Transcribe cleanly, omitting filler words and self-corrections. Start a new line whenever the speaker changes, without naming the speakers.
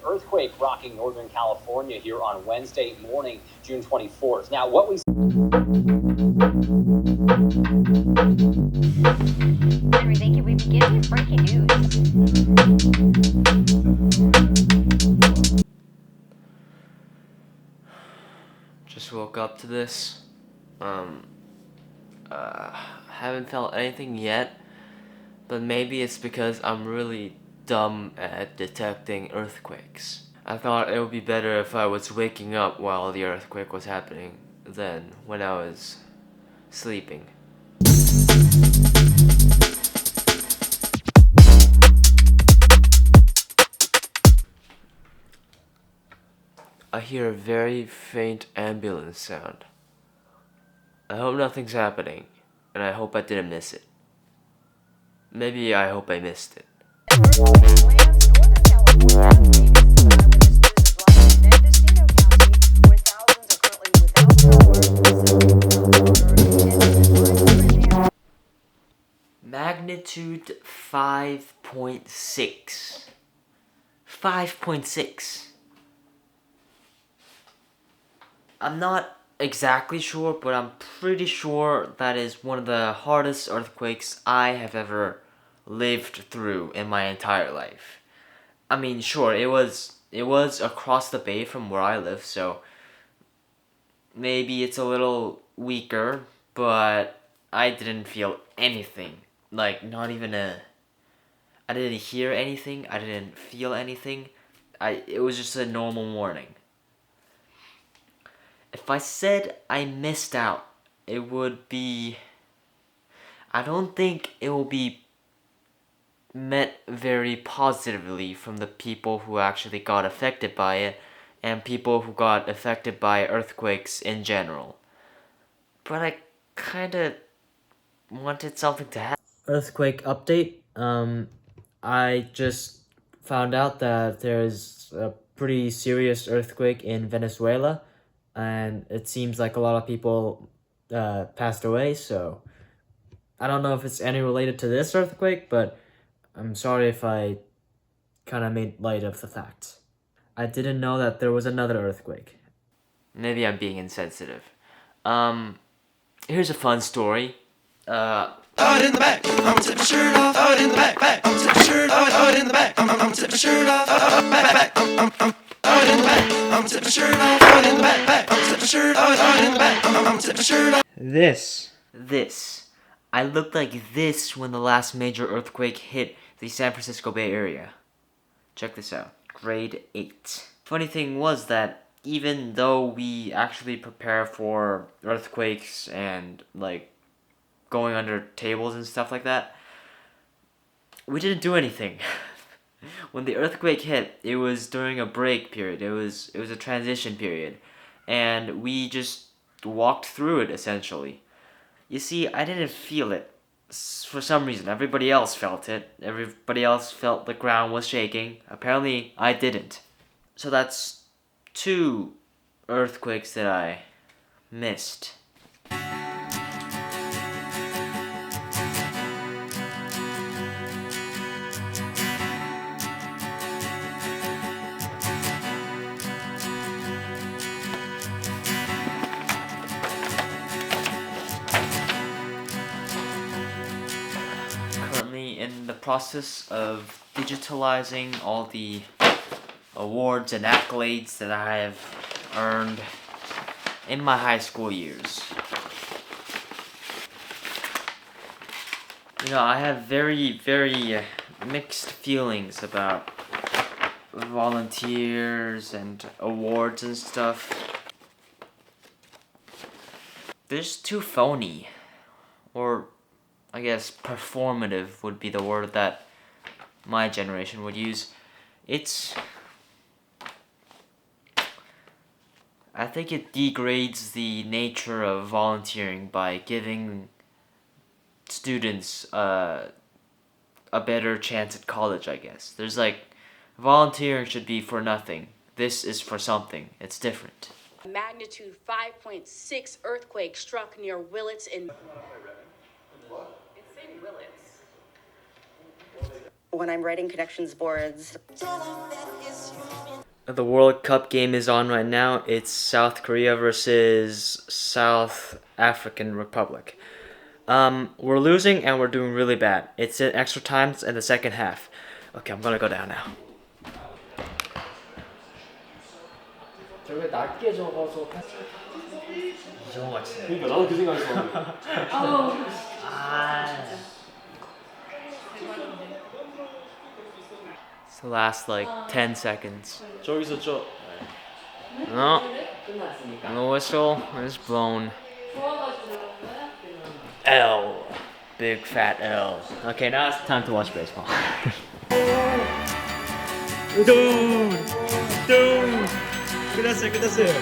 earthquake rocking Northern California here on Wednesday morning, June 24th. Now, what we
Henry, thank you. We begin with breaking news.
Just woke up to this. Haven't felt anything yet, but maybe it's because I'm really dumb at detecting earthquakes. I thought it would be better if I was waking up while the earthquake was happening than when I was sleeping. I hear a very faint ambulance sound. I hope nothing's happening, and I hope I didn't miss it. Maybe I hope I missed it. Magnitude 5.6. 5.6. I'm not exactly sure, but I'm pretty sure that is one of the hardest earthquakes I have ever lived through in my entire life. I mean, sure, it was across the bay from where I live, so maybe it's a little weaker, but I didn't feel anything. Like, not even I didn't hear anything, I didn't feel anything. It was just a normal morning. If I said I missed out, it would be... I don't think it will be met very positively from the people who actually got affected by it and people who got affected by earthquakes in general. But I kinda wanted something to happen. Earthquake update. I just found out that there's a pretty serious earthquake in Venezuela, and it seems like a lot of people passed away, so I don't know if it's any related to this earthquake, but I'm sorry if I kind of made light of the fact. I didn't know that there was another earthquake. Maybe I'm being insensitive. Here's a fun story.
Out in the back, I'm tip my shirt off. Out in the back, I'm tip my shirt off. Out in the back, I'm tip my shirt off. Back, I'm out in the back, I'm tip my shirt off. Out in the back, I'm tip my shirt off. Out in the back, I'm tip my shirt off.
This. I looked like this when the last major earthquake hit the San Francisco Bay Area. Check this out. Grade 8. Funny thing was that even though we actually prepare for earthquakes and like going under tables and stuff like that, we didn't do anything. When the earthquake hit, it was during a break period. It was a transition period, and we just walked through it essentially. You see, I didn't feel it. For some reason, everybody else felt it. Everybody else felt the ground was shaking. Apparently, I didn't. So that's 2 earthquakes that I missed. Currently in the process of digitalizing all the awards and accolades that I have earned in my high school years. You know, I have very, very mixed feelings about volunteers and awards and stuff. They're just too phony. Or, I guess, performative would be the word that my generation would use. I think it degrades the nature of volunteering by giving students a better chance at college, I guess. There's volunteering should be for nothing. This is for something. It's different.
A magnitude 5.6 earthquake struck near Willits in... It's in Willits.
When I'm writing connections boards,
The World Cup game is on right now. It's South Korea versus South African Republic. We're losing and we're doing really bad. It's in extra times in the second half. Okay, I'm gonna go down now. 저게 낮게 적어서 이런 거 같이.
그러니까 나도 그 생각했어.
It's the last like 10 seconds.
저기서 저
No. The whistle is blown. L. Big fat L. Okay, now it's time to watch baseball.
Dude! 끝났어요.